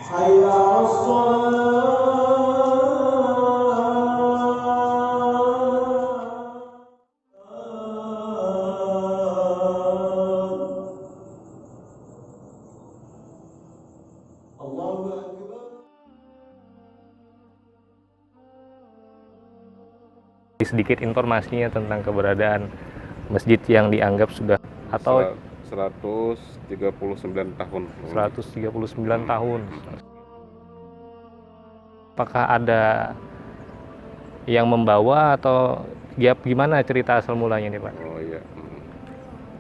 حي على الصلاة. Allahu Akbar. Sedikit informasinya tentang keberadaan masjid yang dianggap sudah atau 139 tahun. 139 tahun. Apakah ada yang membawa atau ya gimana cerita asal mulanya nih Pak? Oh iya.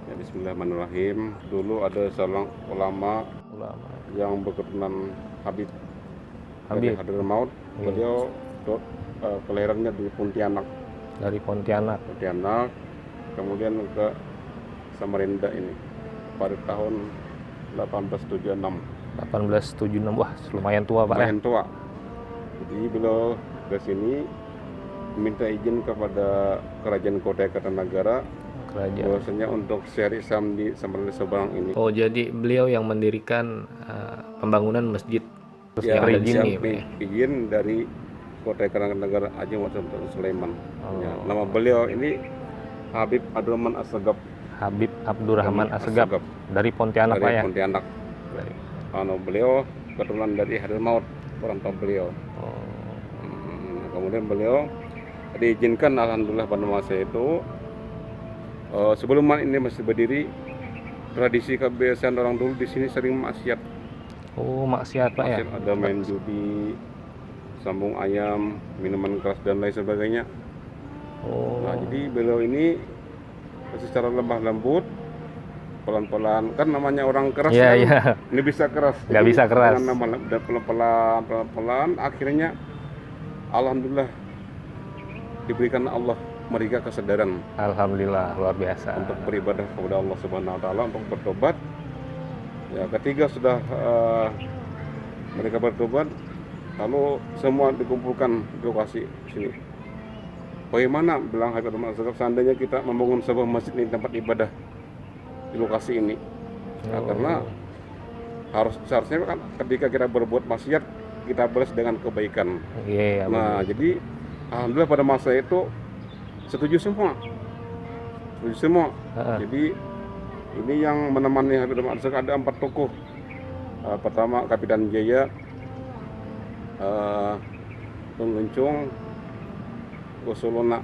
Ya, bismillahirrahmanirrahim. Dulu ada seorang ulama yang berketurunan Habib dari Hadramaut. Iya. Beliau kelahirannya di Pontianak. Dari Pontianak. Kemudian ke Samarinda ini pada tahun 1876. 1876. Wah, lumayan tua Pak ya. Lumayan tua. Jadi beliau ke sini minta izin kepada Kerajaan Kota Kartanagara bahwasanya untuk syariat Islam di Samarinda Seberang ini. Oh, jadi beliau yang mendirikan pembangunan masjid Ya, yang ada izin nih Pak ya? izin dari Kota Kartanagara Haji Muhammad Sulaiman. Oh. Ya, nama beliau ini Habib Abdurrahman Assegaf. Habib Abdurrahman Assegaf dari Pontianak Pak Dari ya? Pontianak. Beliau keturunan dari Hadramaut, orang tua beliau. Oh. Kemudian beliau diizinkan alhamdulillah pada masa itu. Sebelum ini masih berdiri, tradisi kebiasaan orang dulu di sini sering maksiat. Oh, maksiat Pak ya? Ada main judi, sambung ayam, minuman keras dan lain sebagainya. Oh. Nah, jadi beliau ini secara lemah lembut, pelan-pelan, kan namanya orang keras Iya, kan, iya. ini bisa keras. Nggak bisa keras. Dengan pelan-pelan, akhirnya alhamdulillah diberikan Allah mereka kesadaran Alhamdulillah, luar biasa. untuk beribadah kepada Allah Subhanahu Wa Taala, untuk bertobat. Ya, ketika sudah mereka bertobat, lalu semua dikumpulkan di lokasi sini. Bagaimana, bilang Habib Abdurrahman Assegaf, seandainya kita membangun sebuah masjid ini, tempat ibadah di lokasi ini? Nah, karena seharusnya kan ketika kita berbuat maksiat, kita balas dengan kebaikan. Iya, Nah, jadi alhamdulillah pada masa itu setuju semua. Jadi ini yang menemani Habib Abdurrahman Assegaf ada 4 tokoh. Pertama Kapitan Jaya, Tung Lencung, Usuluna.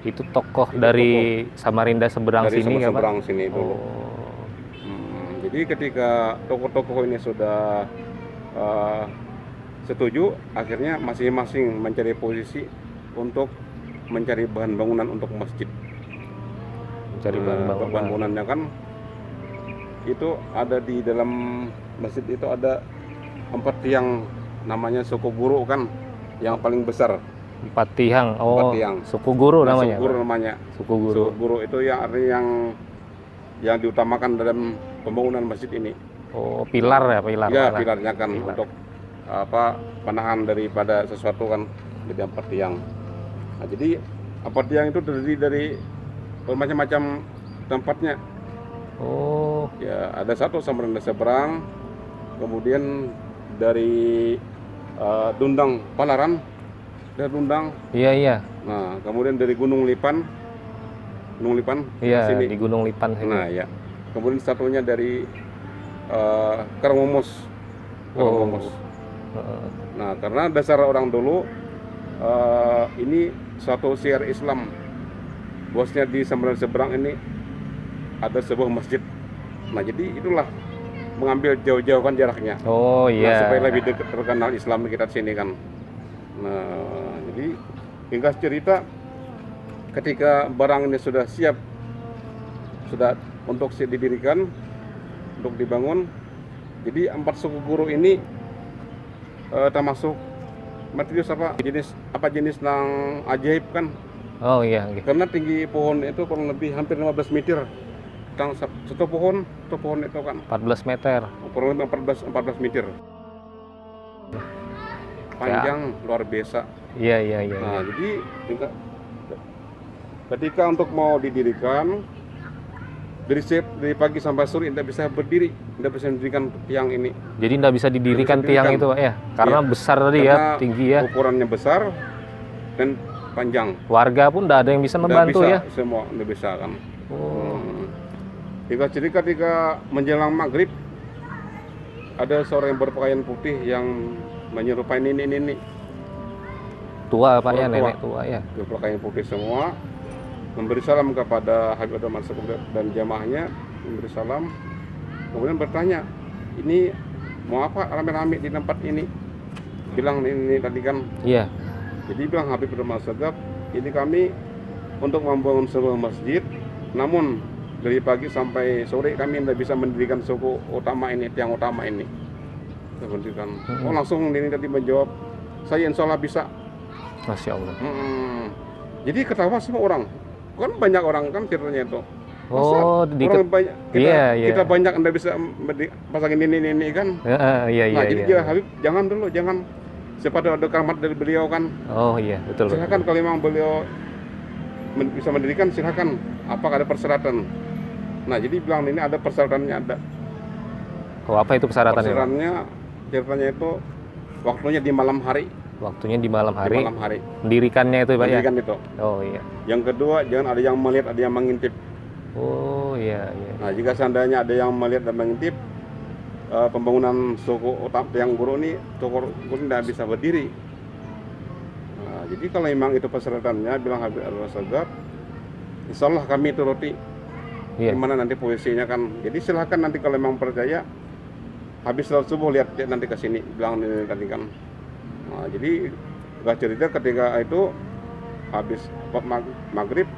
Itu tokoh dari Samarinda Seberang Dari sini ya Pak? Seberang sini dulu. Oh. Jadi ketika tokoh-tokoh ini sudah setuju, akhirnya masing-masing mencari posisi untuk mencari bahan bangunan untuk masjid. Mencari bahan bangunan. Bangunannya kan itu ada di dalam masjid, itu ada 4 tiang, namanya suku guru kan, yang paling besar. 4 tiang. Oh, 4 tiang. suku guru namanya. Suku guru namanya. Suku guru. Suku guru itu yang artinya yang diutamakan dalam pembangunan masjid ini. Oh, pilar ya, pilar. Ya, pilarnya kan Pilar. untuk penahan daripada sesuatu kan, jadi 4 tiang. Nah, jadi 4 tiang itu terdiri dari bermacam-macam tempatnya. Oh, Ya, ada satu Samarinda Seberang, kemudian dari Dundang Palaran, dari Dundang. iya. Nah, kemudian dari Gunung Lipan, Iya, sini. di Gunung Lipan sini. Nah, ya. Kemudian satunya dari Karangmomos. Nah, karena dasar orang dulu ini suatu syiar Islam. Bosnya di Samarinda Seberang ini ada sebuah masjid. Nah, jadi itulah mengambil jauh-jauh kan jaraknya. Oh iya. Nah, supaya lebih dekat terkenal Islam kita sini kan. Nah, jadi ringkas cerita, ketika barang ini sudah siap, sudah untuk didirikan, untuk dibangun, jadi 4 suku guru ini termasuk materius jenis nang ajaib kan. Oh iya. Karena tinggi pohon itu kurang lebih hampir 15 meter. Satu pohon itu kan 14 meter. kurang lebih 14 meter. Panjang luar biasa. Iya. Nah, jadi ketika untuk mau didirikan, dari pagi sampai sore tidak bisa berdiri, tidak bisa mendirikan tiang ini. Jadi nggak bisa didirikan tiang itu Pak ya? Karena Iya. besar tadi Karena ya, tinggi ya. Ukurannya besar dan panjang. Warga pun nggak ada yang bisa Nggak membantu bisa, ya? semua tidak bisa kan. Oh. Jadi ketika menjelang maghrib ada seorang yang berpakaian putih yang menyerupai ini Tua Pak ya, Orang tua. nenek tua ya. berpakaian putih semua, memberi salam kepada Habib Abdul Mansur dan jamaahnya, memberi salam, kemudian bertanya, ini mau apa rame-rame di tempat ini? Bilang ini tadi kan, Iya. jadi bilang Habib Abdul Mansur, ini kami untuk membangun sebuah masjid, namun dari pagi sampai sore kami tidak bisa mendirikan suku utama ini, tiang utama ini. Kita berdirikan. Oh langsung ini tadi menjawab, saya insya Allah bisa. Masya Allah. Jadi ketawa semua orang, kan banyak orang kan ceritanya itu. Oh, orang banyak kita, iya, iya. kita banyak anda bisa pasangin ini kan. Iya, Nah iya, jadi iya. dia Habib jangan dulu, jangan sepatu ada keramat dari beliau kan. Oh iya, betul. Silakan kalau memang beliau bisa mendirikan silakan. Apakah ada persyaratan? Nah jadi bilang ini ada persyaratannya ada. Oh, apa itu persyaratannya? Pak? Persyaratannya ceritanya itu waktunya di malam hari. Waktunya di malam Di hari. malam hari. Mendirikannya itu Pak ya? Mendirikan itu. Oh iya. Yang kedua jangan ada yang melihat, ada yang mengintip. Oh iya, iya. Nah, jika seandainya ada yang melihat dan mengintip pembangunan suku utama yang guru ini, suku guru tidak bisa berdiri. Nah, jadi kalau memang itu persyaratannya, bilang Habib Al-Wasagab, insya Allah kami turuti. Iya. Gimana nanti posisinya kan. Jadi silahkan nanti kalau memang percaya, habis sholat subuh lihat nanti ke sini, bilang ini tadi kan. Nah, jadi gak cerita ketika itu habis maghrib,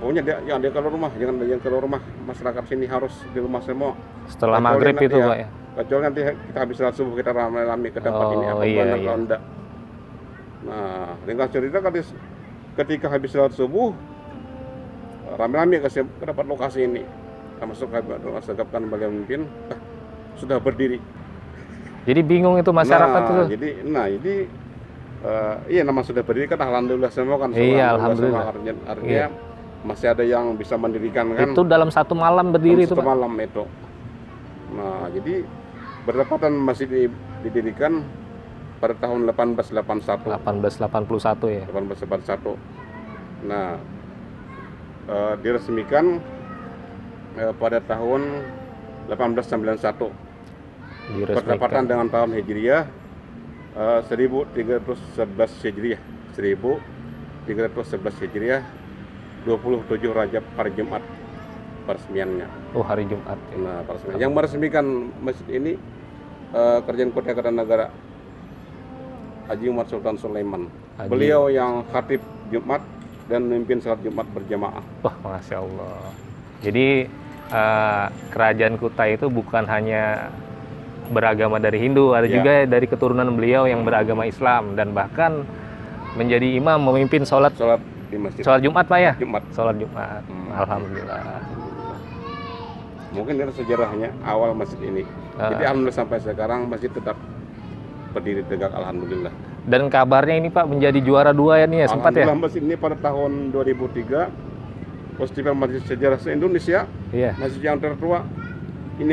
pokoknya dia keluar rumah, jangan dia keluar rumah, masyarakat sini harus di rumah semua. Setelah Kecuali maghrib nanti itu Pak ya? Kecuali nanti kita habis sholat subuh kita ramai-ramai ke tempat ini apa iya, benar iya. kalau enggak. Nah, ringkas cerita ketika habis sholat subuh ramai-ramai ke tempat lokasi ini, termasuk Habib Abdul Wasagab kan beliau memimpin, sudah berdiri. Jadi bingung itu masyarakat Nah, itu. jadi iya nama sudah berdiri kan alhamdulillah semua kan. Iya, alhamdulillah. Artinya Iya. masih ada yang bisa mendirikan kan. Itu dalam satu malam berdiri itu satu Pak? malam itu. Nah, jadi berdepatan masih didirikan pada tahun 1881. 1881 ya? 1881. Nah, diresmikan pada tahun 1891. Berdepatan dengan tahun Hijriah 1311 Hijriah 1311 Hijriah 27 Rajab hari Jumat peresmiannya. Oh, hari Jumat ya. Nah, peresmian. Yang meresmikan masjid ini Kerajaan Kota Kartanagara Haji Umar Sultan Sulaiman. Haji. Beliau yang khatib Jumat dan memimpin salat Jumat berjamaah. Wah, Masya Allah. Jadi Kerajaan Kutai itu bukan hanya beragama dari Hindu, ada Ya. juga dari keturunan beliau yang beragama Islam dan bahkan menjadi imam memimpin sholat Salat di masjid Jumat Pak ya? Jumat. Sholat Jumat. Alhamdulillah. Mungkin dari sejarahnya awal masjid ini. Jadi alhamdulillah sampai sekarang masjid tetap berdiri tegak alhamdulillah. Dan kabarnya ini Pak menjadi juara 2 ya nih ya, sempat ya? Alhamdulillah masjid ini pada tahun 2003 Festival Masjid Sejarah se-Indonesia, Iya. masjid yang tertua ini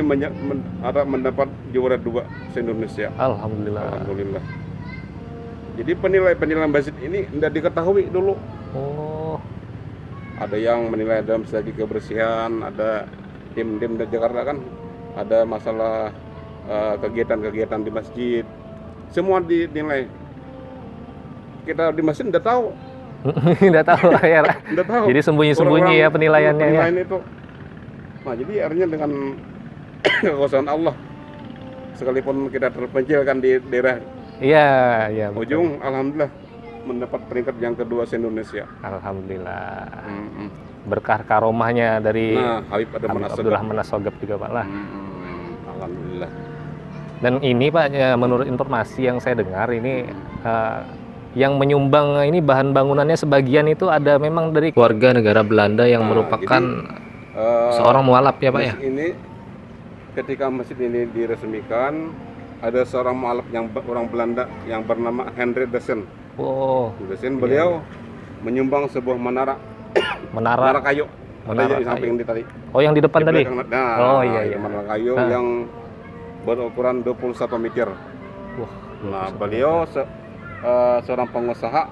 mendapat juara 2 se-Indonesia. Alhamdulillah. Alhamdulillah. Jadi penilaian masjid ini tidak diketahui dulu. Oh, Ada yang menilai dalam segi kebersihan, ada tim dari Jakarta kan, ada masalah kegiatan-kegiatan di masjid. Semua dinilai. Kita di masjid tidak tahu. nggak tahu ya. Tidak tahu. Jadi sembunyi-sembunyi ya penilaiannya ya. Penilaian itu. Nah, jadi artinya dengan kekuasaan Allah, sekalipun kita terpencil kan di daerah Iya, iya. betul. ujung, alhamdulillah mendapat peringkat yang kedua se-Indonesia. Alhamdulillah. Berkah karomahnya dari Nah, Habib Habib Abdurrahman As-Sogab juga Pak lah. Alhamdulillah. Dan ini Pak, ya, menurut informasi yang saya dengar ini yang menyumbang ini bahan bangunannya sebagian itu ada memang dari warga negara Belanda yang Nah, merupakan jadi, seorang mualaf ya Pak ya? masjid ini ketika masjid ini diresmikan ada seorang mualaf yang orang Belanda yang bernama Henry Dessen. Oh, Dessen beliau menyumbang sebuah menara menara. kayu. Ada yang samping di tadi. Oh, yang di depan tadi. belakang. Nah, Oh, iya, iya. Menara kayu Ah. yang berukuran 21 meter. Wah, Nah, beliau seorang pengusaha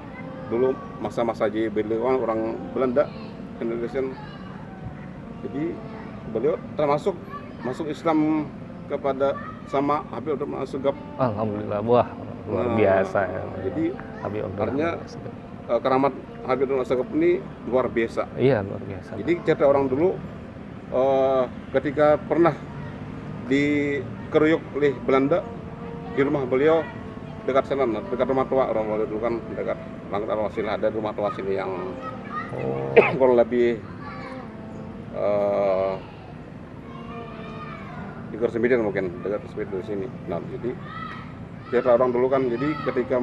dulu masa-masa beliau kan orang Belanda, Indonesia. Jadi beliau termasuk masuk Islam kepada sama Habib Abdurrahman Assegaf. alhamdulillah, wah luar Nah, biasa ya. jadi Habib artinya Abdurrahman. keramat Habib Abdurrahman Assegaf ini luar biasa. Iya, luar biasa. Jadi cerita orang dulu ketika pernah dikeroyok oleh Belanda di rumah beliau dekat sana, dekat rumah tua orang beliau dulu kan dekat Langit Al-Wasilah, ada rumah tua sini yang Oh, kurang lebih 300 meter mungkin dekat dari sini. Nah, jadi cerita orang dulu kan, jadi ketika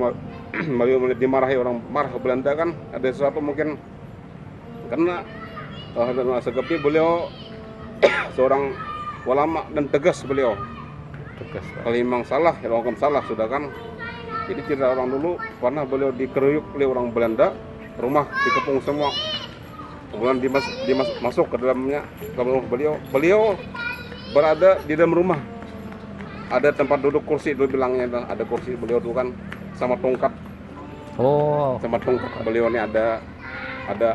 beliau dimarahi orang marah Belanda kan, ada sesuatu mungkin karena Habib Abdurrahman Assegaf ini beliau seorang ulama dan tegas beliau. tegas, Pak. Kalau memang salah, ya hukum salah sudah kan. Jadi cerita orang dulu pernah beliau dikeroyok oleh orang Belanda, rumah dikepung semua. Kemudian masuk ke dalamnya ke rumah beliau. Beliau berada di dalam rumah. Ada tempat duduk kursi, dulu bilangnya ada kursi beliau tuh kan sama tongkat. Oh, Sama tongkat beliau ini ada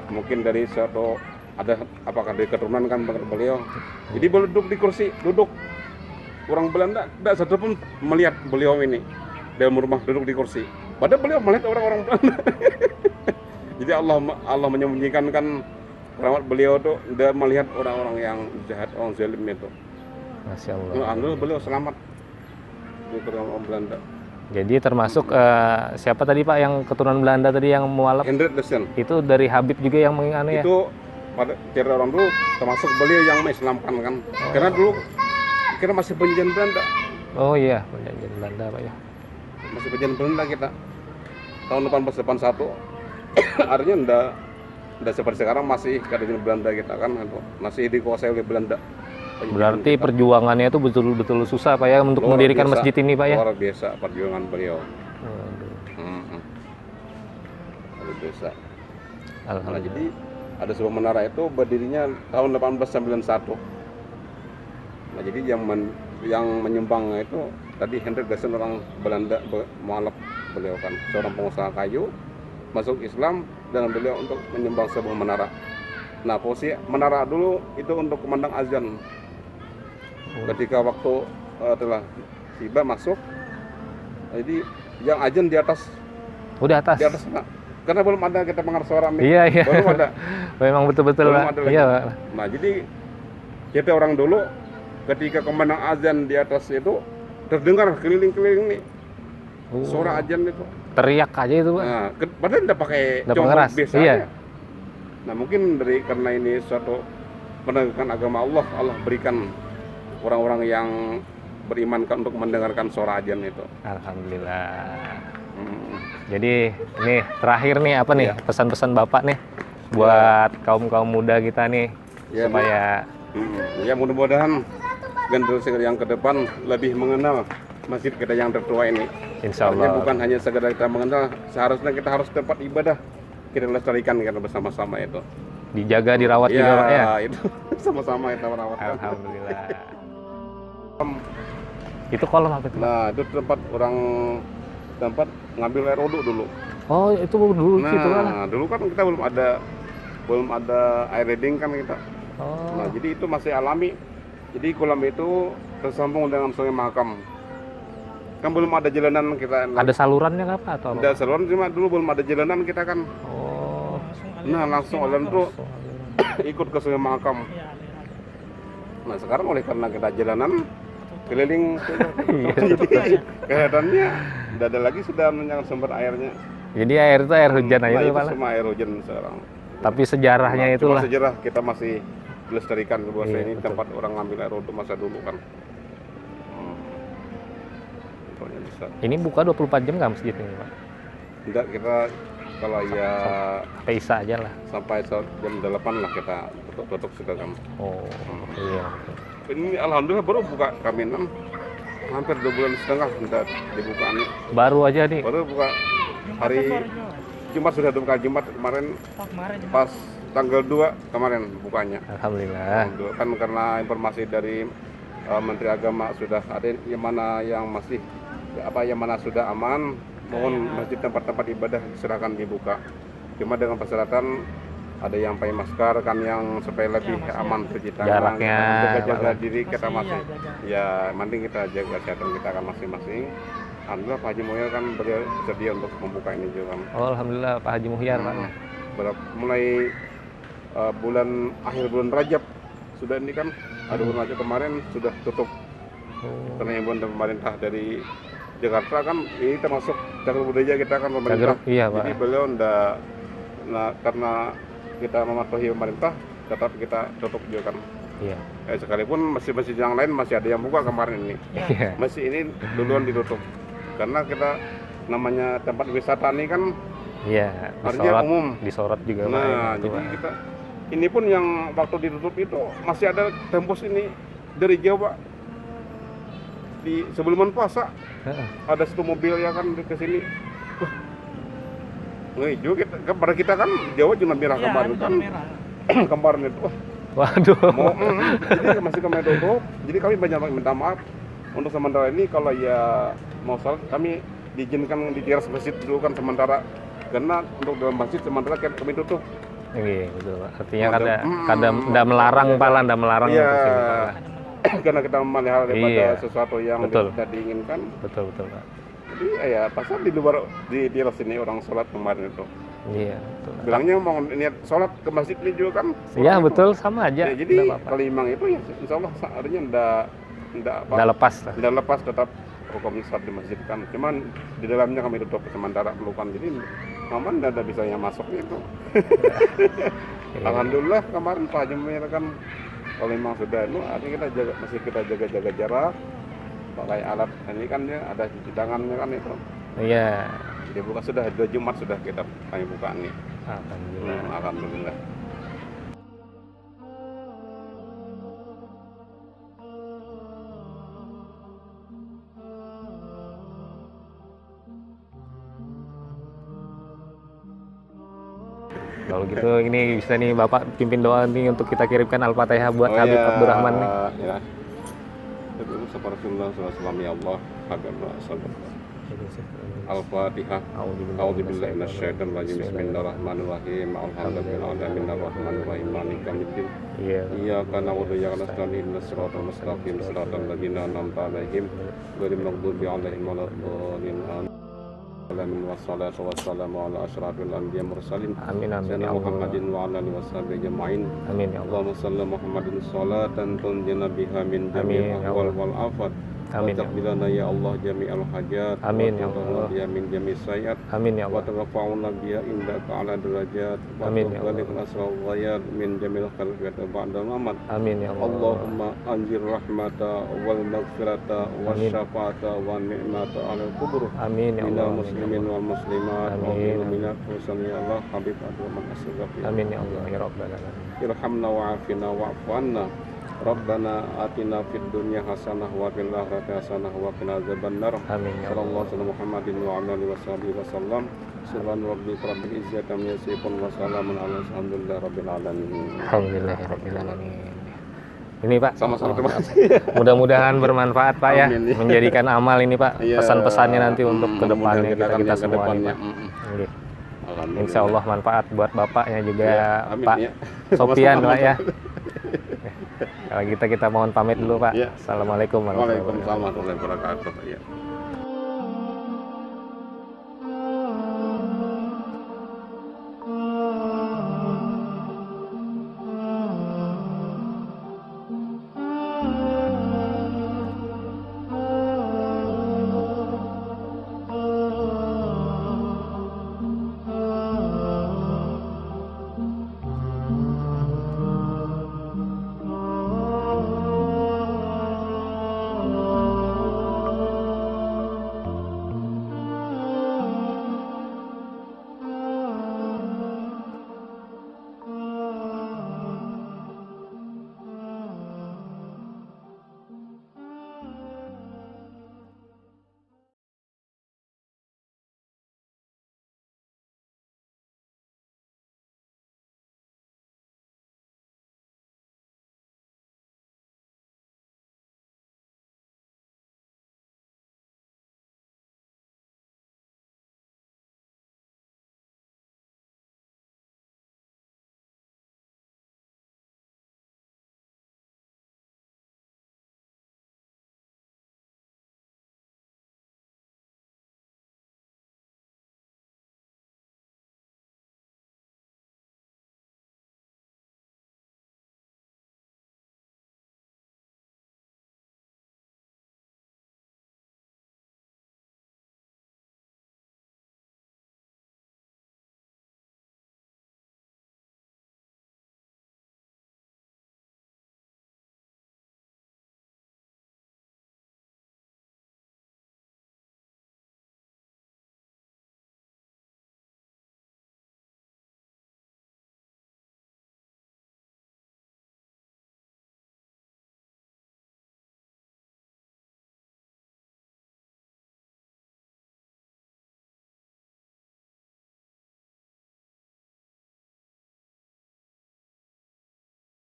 mungkin dari suatu ada apakah dari keturunan kan beliau. Jadi beliau duduk di kursi, duduk. Orang Belanda tidak satu pun melihat beliau ini dalam rumah duduk di kursi. Padahal beliau melihat orang-orang Belanda. Jadi Allah menyembunyikan kan rahmat beliau tuh tidak melihat orang-orang yang jahat, orang zalim itu. Masya Allah. Alhamdulillah beliau selamat di orang Belanda. Jadi termasuk siapa tadi Pak yang keturunan Belanda tadi yang mualaf? Hendrik Desen Itu dari Habib juga yang menganu ya? itu pada cerita orang dulu termasuk beliau yang mengislamkan kan. Karena dulu kita masih penjajahan Belanda. Oh iya, penjajahan Belanda Pak ya. Masih penjajahan Belanda kita tahun 1881. Artinya enggak seperti sekarang masih kerajaan Belanda kita kan, masih dikuasai oleh Belanda. Berarti Kita. perjuangannya itu betul-betul susah Pak ya untuk Luar mendirikan biasa, masjid ini Pak ya? Luar biasa perjuangan beliau. Waduh, Luar biasa. Nah, alhamdulillah. jadi ada sebuah menara itu berdirinya tahun 1891. Nah, jadi yang menyumbang itu tadi Hendrik Desen orang Belanda mualaf beliau kan seorang pengusaha kayu masuk Islam dan beliau untuk menyumbang sebuah menara. Nah, posisi menara dulu itu untuk memandang azan. Ketika waktu telah tiba masuk, jadi yang azan di atas Udah atas? nah, karena belum ada kita dengar suara nih. Iya, iya. Belum ada. Memang betul-betul Belum Pak. ada lagi. Iya Pak. Nah, jadi kita orang dulu ketika kumandang azan di atas itu terdengar keliling-keliling nih suara azan itu. Teriak aja itu Pak. Nah, padahal tidak pakai Nggak cuma pengeras, biasa iya. aja. Nah, mungkin karena ini suatu penegakan agama Allah berikan orang-orang yang beriman kan untuk mendengarkan suara azan itu. Alhamdulillah. Jadi ini terakhir nih apa nih Iya. pesan-pesan Bapak nih buat kaum-kaum muda kita nih Ya, supaya ya mudah-mudahan generasi yang ke depan lebih mengenal masjid kita yang tertua ini. insya Artinya Allah bukan hanya sekedar kita mengenal, seharusnya kita harus tempat ibadah kita lestarikan kita bersama-sama itu. dijaga dirawat juga Pak ya. Itu sama-sama kita merawat. Alhamdulillah. Itu kolam apa itu Pak? Nah, itu tempat ngambil air wudhu dulu. Oh itu dulu situ kan? Nah, dulu kan kita belum ada air reading kan kita. Oh. Nah, jadi itu masih alami. Jadi kolam itu tersambung dengan Sungai Mahakam. Kan belum ada jalanan kita. Ada salurannya nggak Pak atau apa? Ada saluran, cuma dulu belum ada jalanan kita kan. Oh. Nah, langsung aliran itu ikut ke Sungai Mahakam. Nah, sekarang oleh karena kita jalanan keliling jadi kelihatannya tidak ada lagi sudah menyangkut sumber airnya. Jadi air itu air hujan aja Nah, tuh, itu Pak. semua air hujan sekarang. Tapi sejarahnya Nah, itulah. cuma sejarah kita masih lestarikan bahwa Iya, ini betul. tempat orang ngambil air untuk masa dulu kan. Pokoknya bisa. Ini buka 24 jam nggak masjid ini Pak? Enggak, kita kalau ya Sampai Isya aja lah. sampai jam 8 lah kita tutup sudah kan. Oh iya. Ini alhamdulillah baru buka kami hampir 2 bulan setengah kita dibukaannya. Baru aja nih. Baru buka hari Jumat sudah buka Jumat kemarin pas tanggal 2 kemarin bukanya. Alhamdulillah. Kan karena informasi dari Menteri Agama sudah ada yang mana yang masih yang mana sudah aman, mohon masjid tempat-tempat ibadah silakan dibuka. Cuma dengan persyaratan ada yang pakai masker kan, yang supaya lebih aman cuci tangan, jaraknya, jaga diri kita masih ya mending kita jaga kesehatan kita kan masing-masing. Alhamdulillah Pak Haji Muhyar kan bersedia untuk membuka ini juga. Oh, alhamdulillah Pak Haji Muhyar Pak. Mulai akhir bulan Rajab sudah ini kan, ada bulan Rajab kemarin sudah tutup. Karena himbauan pemerintah dari Jakarta kan ini termasuk cagar budaya kita kan pemerintah. Iya, Pak. Jadi beliau karena kita mematuhi pemerintah, tetap kita tutup juga kan. Iya. Sekalipun masjid-masjid yang lain masih ada yang buka kemarin ini. Iya. Masjid ini duluan ditutup. Karena kita namanya tempat wisata ini kan iya, artinya umum. Disorot juga Pak. Nah, jadi kita ini pun yang waktu ditutup itu masih ada tembus ini dari Jawa. Di sebelum puasa ada satu mobil ya kan ke sini. Juga kepada kita kan Jawa zona merah ya, kemarin kan. Kemarin itu. Waduh. Jadi masih kami tutup. Jadi kami banyak minta maaf untuk sementara ini. Kalau ya mau salat kami diizinkan di teras masjid dulu kan sementara, karena untuk dalam masjid sementara kami tutup. Iya betul Pak. Artinya kadang tidak melarang Pak, tidak melarang ya, ke sini Pak. Karena kita melihat daripada sesuatu yang tidak diinginkan. Betul Pak. Jadi ya pasal di luar di teras ini orang sholat kemarin itu. Iya betul. Bilangnya mau niat sholat ke masjid ini juga kan? Iya betul, sama aja. Ya, jadi kalau imam itu ya insya Allah artinya tidak lepas tetap hukum sholat di masjid kan. Cuman di dalamnya kami tutup sementara pelukan, jadi aman, tidak ada bisa yang masuk itu. Alhamdulillah kemarin Pak Haji Muhyar kan kalau memang sudah artinya kita jaga jarak, pakai alat ini kan ya ada cuci tangannya kan itu. Iya. Dibuka sudah 2 Jumat sudah kami buka nih. Alhamdulillah. Alhamdulillah. Kalau gitu ini bisa nih Bapak pimpin doa nih untuk kita kirimkan Al-Fatihah buat Habib Abdurrahman nih. Ya. Subhanallah sallallahu ya Allah, Habibullah sallallahu. Al-Fatihah. A'udzubillahi minasyaitonir rajim. Bismillahirrahmanirrahim. Alhamdulillahirabbil alamin. Maliki yaumiddin. Iyyaka na'budu wa iyyaka nasta'in. Ihdinas siratal mustaqim. Siratal ladzina an'amta 'alaihim ghairil maghdubi 'alaihim waladdallin. Amin wassalatu wassalamu ala asyrafil anbiya'i mursalin. Amin amin ya Allah. Muhammadin wa ala alihi washabihi ajma'in. Amin ya Allah. Allahumma shalli Muhammadin sholatan tunjina biha min jami'il ahwal wal afat. Amin ya Allah jami'al hajat. Amin ya Allah. Ya min jami' sayyi'at. Amin ya Allah. Wa tarfa'una biha indaka ala derajat. Amin ya Allah. Wa asrul ghayat min jamil khalqat ba'da mamat. Amin ya Allah. Allahumma anzir rahmata wal maghfirata wasyafa'ata wa ni'mata 'alal kubur. Amin ya Allah. Muslimin wal muslimat. Amin. Minat husan ya Allah Habib Abdurrahman as-Sagafi. Amin ya Allah ya rabbal alamin. Irhamna wa'afina wa'fu 'anna. Rabbana atina fid dunya hasanah wa fil akhirati hasanah wa qina adzabannar. Amin ya Allah. Sallallahu Muhammadin wa ala alihi wasallam. Subhan rabbika rabbil izzati amma yasifun wa salamun ala alhamdulillahi rabbil alamin. Alhamdulillahi rabbil alamin. Ini Pak, sama-sama terima kasih. Mudah-mudahan bermanfaat Pak ya, menjadikan amal ini Pak, pesan-pesannya nanti untuk kedepannya kita semua ini Pak. Insya Allah manfaat buat Bapaknya juga Pak Sofian Pak ya. Kalau kita mohon pamit dulu Pak. Assalamualaikum warahmatullahi wabarakatuh.